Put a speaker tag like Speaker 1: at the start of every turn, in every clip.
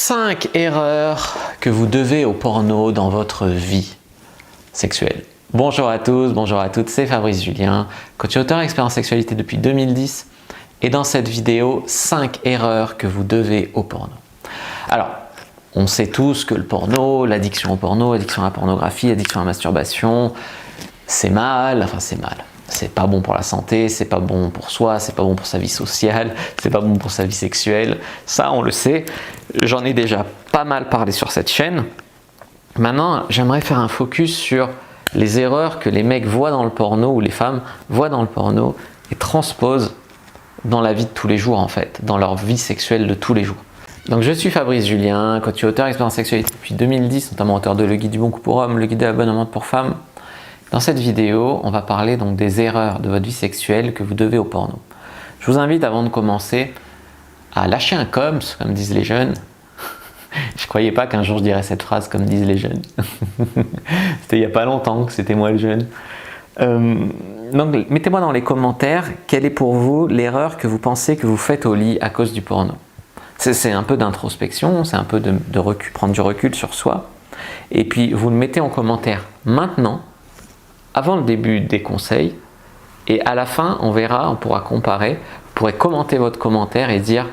Speaker 1: 5 erreurs que vous devez au porno dans votre vie sexuelle. Bonjour à tous, bonjour à toutes, c'est Fabrice Julien, coach et auteur expert en sexualité depuis 2010. Et dans cette vidéo, 5 erreurs que vous devez au porno. Alors, on sait tous que le porno, l'addiction au porno, l'addiction à la pornographie, l'addiction à la masturbation, c'est mal, enfin c'est mal. C'est pas bon pour la santé, c'est pas bon pour soi, c'est pas bon pour sa vie sociale, c'est pas bon pour sa vie sexuelle. Ça, on le sait. J'en ai déjà pas mal parlé sur cette chaîne. Maintenant, j'aimerais faire un focus sur les erreurs que les mecs voient dans le porno ou les femmes voient dans le porno et transposent dans la vie de tous les jours en fait, dans leur vie sexuelle de tous les jours. Donc je suis Fabrice Julien, coach et auteur expert en sexualité depuis 2010, notamment auteur de Le Guide du bon coup pour homme, Le Guide de la bonne amante pour femmes. Dans cette vidéo, on va parler donc des erreurs de votre vie sexuelle que vous devez au porno. Je vous invite avant de commencer à lâcher un coms, comme disent les jeunes. Je croyais pas qu'un jour je dirais cette phrase comme disent les jeunes. C'était il n'y a pas longtemps que c'était moi le jeune. Donc mettez-moi dans les commentaires quelle est pour vous l'erreur que vous pensez que vous faites au lit à cause du porno. C'est un peu d'introspection, c'est un peu de recul, prendre du recul sur soi. Et puis vous le mettez en commentaire maintenant, avant le début des conseils, et à la fin on verra, on pourra comparer, vous pourrez commenter votre commentaire et dire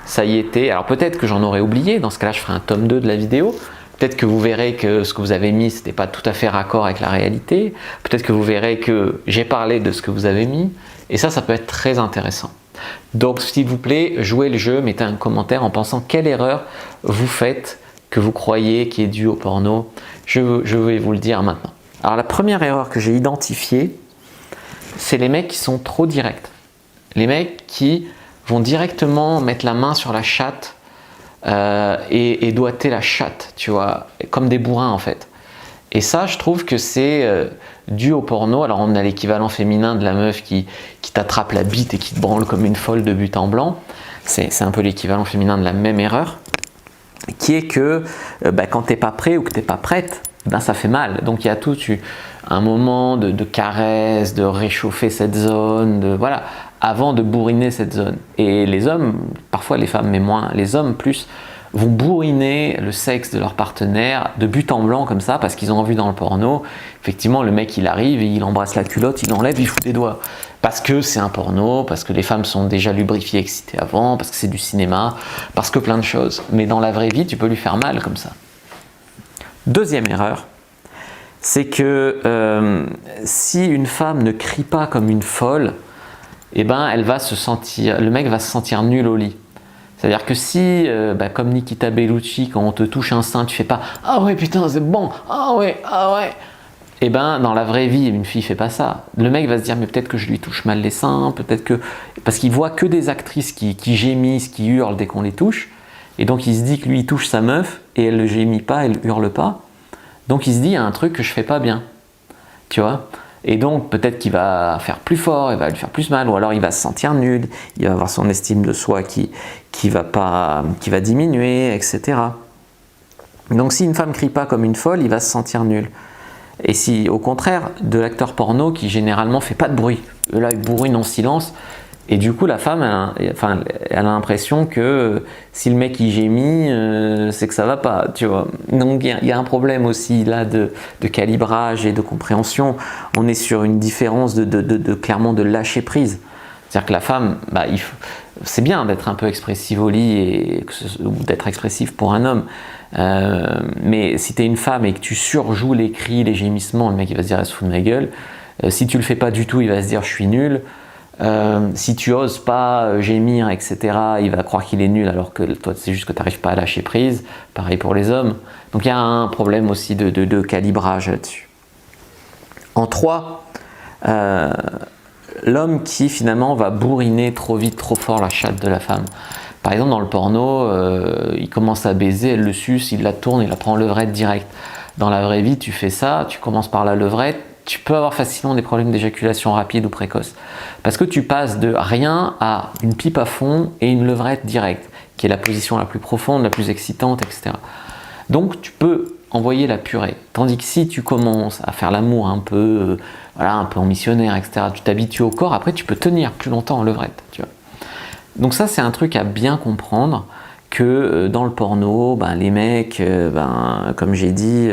Speaker 1: ça y était. Alors peut-être que j'en aurais oublié, dans ce cas-là je ferai un tome 2 de la vidéo, peut-être que vous verrez que ce que vous avez mis c'était pas tout à fait raccord avec la réalité, peut-être que vous verrez que j'ai parlé de ce que vous avez mis, et ça peut être très intéressant. Donc s'il vous plaît, jouez le jeu, mettez un commentaire en pensant quelle erreur vous faites, que vous croyez qui est due au porno. Je vais vous le dire maintenant. Alors la première erreur que j'ai identifiée, c'est les mecs qui sont trop directs. Les mecs qui vont directement mettre la main sur la chatte et doigter la chatte, tu vois, comme des bourrins en fait. Et ça, je trouve que c'est dû au porno. Alors on a l'équivalent féminin de la meuf qui t'attrape la bite et qui te branle comme une folle de but en blanc. C'est un peu l'équivalent féminin de la même erreur, qui est que quand t'es pas prêt ou que t'es pas prête, ça fait mal. Donc il y a tout un moment de caresse, de réchauffer cette zone, voilà, avant de bourriner cette zone. Et les hommes, parfois les femmes mais moins, les hommes plus, vont bourriner le sexe de leur partenaire de but en blanc comme ça parce qu'ils ont vu dans le porno, effectivement le mec il arrive, il embrasse la culotte, il enlève, il fout des doigts. Parce que c'est un porno, parce que les femmes sont déjà lubrifiées, excitées avant, parce que c'est du cinéma, parce que plein de choses. Mais dans la vraie vie, tu peux lui faire mal comme ça. Deuxième erreur, c'est que si une femme ne crie pas comme une folle, eh ben, elle va se sentir, le mec va se sentir nul au lit. C'est-à-dire que si, comme Nikita Bellucci, quand on te touche un sein, tu fais pas « Ah ouais, putain, c'est bon, ah ouais, ah ouais !» Eh ben, dans la vraie vie, une fille fait pas ça. Le mec va se dire « Mais peut-être que je lui touche mal les seins, peut-être que… » Parce qu'il voit que des actrices qui gémissent, qui hurlent dès qu'on les touche. Et donc, il se dit que lui, il touche sa meuf et elle ne gémit pas, elle ne hurle pas. Donc, il se dit « Il y a un truc que je fais pas bien. » Tu vois ? Et donc, peut-être qu'il va faire plus fort, il va lui faire plus mal, ou alors il va se sentir nul, il va avoir son estime de soi qui va diminuer, etc. Donc, si une femme ne crie pas comme une folle, il va se sentir nul. Et si, au contraire, de l'acteur porno qui généralement fait pas de bruit, là, il bourrine en silence, et du coup, la femme, elle a l'impression que si le mec il gémit, c'est que ça va pas, tu vois. Donc il y a un problème aussi là de calibrage et de compréhension. On est sur une différence clairement de lâcher prise. C'est-à-dire que la femme, c'est bien d'être un peu expressive au lit ou d'être expressif pour un homme. Mais si tu es une femme et que tu surjoues les cris, les gémissements, le mec il va se dire elle se fout de ma gueule. Si tu le fais pas du tout, il va se dire je suis nul. Si tu oses pas gémir, etc., il va croire qu'il est nul alors que toi c'est juste que tu n'arrives pas à lâcher prise. Pareil pour les hommes. Donc il y a un problème aussi de calibrage là-dessus. En 3, l'homme qui finalement va bourriner trop vite, trop fort la chatte de la femme. Par exemple dans le porno, il commence à baiser, elle le suce, il la tourne, il la prend en levrette direct. Dans la vraie vie, tu fais ça, tu commences par la levrette, tu peux avoir facilement des problèmes d'éjaculation rapide ou précoce. Parce que tu passes de rien à une pipe à fond et une levrette directe, qui est la position la plus profonde, la plus excitante, etc. Donc tu peux envoyer la purée. Tandis que si tu commences à faire l'amour un peu en missionnaire, etc., tu t'habitues au corps, après tu peux tenir plus longtemps en levrette. Tu vois. Donc ça c'est un truc à bien comprendre, que dans le porno, ben, les mecs, comme j'ai dit,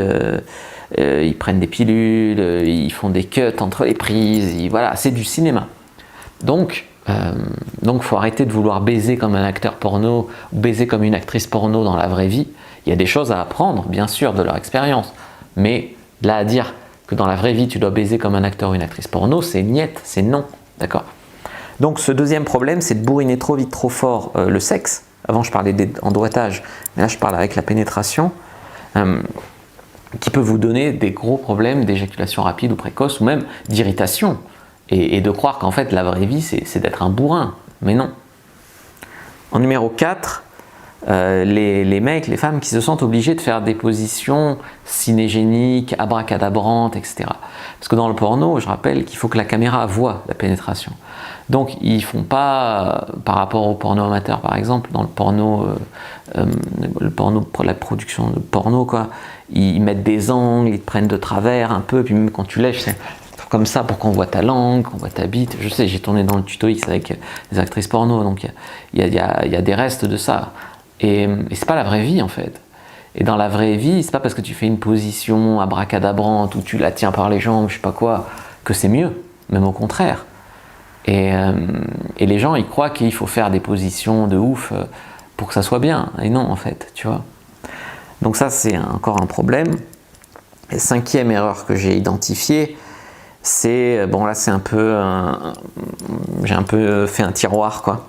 Speaker 1: ils prennent des pilules, ils font des cuts entre les prises, voilà, c'est du cinéma. Donc, faut arrêter de vouloir baiser comme un acteur porno ou baiser comme une actrice porno dans la vraie vie. Il y a des choses à apprendre, bien sûr, de leur expérience. Mais là, à dire que dans la vraie vie, tu dois baiser comme un acteur ou une actrice porno, c'est niette, c'est non. D'accord? Donc, ce deuxième problème, c'est de bourriner trop vite, trop fort le sexe. Avant, je parlais d'endouettage, mais là, je parle avec la pénétration, qui peut vous donner des gros problèmes d'éjaculation rapide ou précoce, ou même d'irritation. Et de croire qu'en fait, la vraie vie, c'est d'être un bourrin. Mais non. En numéro 4, les mecs, les femmes qui se sentent obligés de faire des positions cinégéniques, abracadabrantes, etc. Parce que dans le porno, je rappelle qu'il faut que la caméra voie la pénétration. Donc ils font pas, par rapport au porno amateur par exemple, dans le porno pour la production de porno, quoi, ils mettent des angles, ils te prennent de travers un peu, puis même quand tu lèches, c'est comme ça pour qu'on voit ta langue, qu'on voit ta bite. Je sais, j'ai tourné dans le tuto X avec des actrices porno, donc il y a des restes de ça. Et c'est pas la vraie vie en fait. Et dans la vraie vie, c'est pas parce que tu fais une position abracadabrante ou tu la tiens par les jambes, je sais pas quoi, que c'est mieux. Même au contraire. Et les gens, ils croient qu'il faut faire des positions de ouf pour que ça soit bien. Et non, en fait, tu vois. Donc ça, c'est encore un problème. Et cinquième erreur que j'ai identifiée, c'est, bon là c'est un peu, j'ai un peu fait un tiroir, quoi.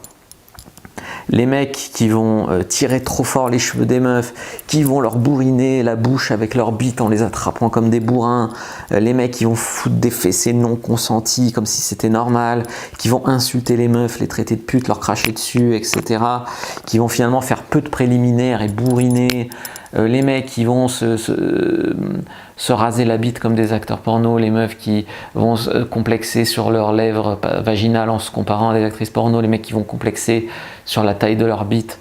Speaker 1: Les mecs qui vont tirer trop fort les cheveux des meufs, qui vont leur bourriner la bouche avec leur bite en les attrapant comme des bourrins, les mecs qui vont foutre des fessées non consenties comme si c'était normal, qui vont insulter les meufs, les traiter de putes, leur cracher dessus, etc. Qui vont finalement faire peu de préliminaires et bourriner. Les mecs qui vont se raser la bite comme des acteurs porno, les meufs qui vont se complexer sur leurs lèvres vaginales en se comparant à des actrices porno, les mecs qui vont complexer sur la taille de leur bite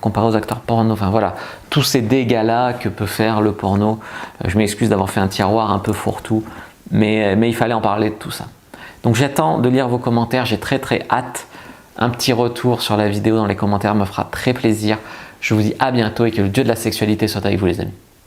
Speaker 1: comparés aux acteurs porno, enfin voilà, tous ces dégâts-là que peut faire le porno. Je m'excuse d'avoir fait un tiroir un peu fourre-tout, mais il fallait en parler de tout ça. Donc j'attends de lire vos commentaires, j'ai très hâte. Un petit retour sur la vidéo dans les commentaires me fera très plaisir. Je vous dis à bientôt et que le dieu de la sexualité soit avec vous les amis.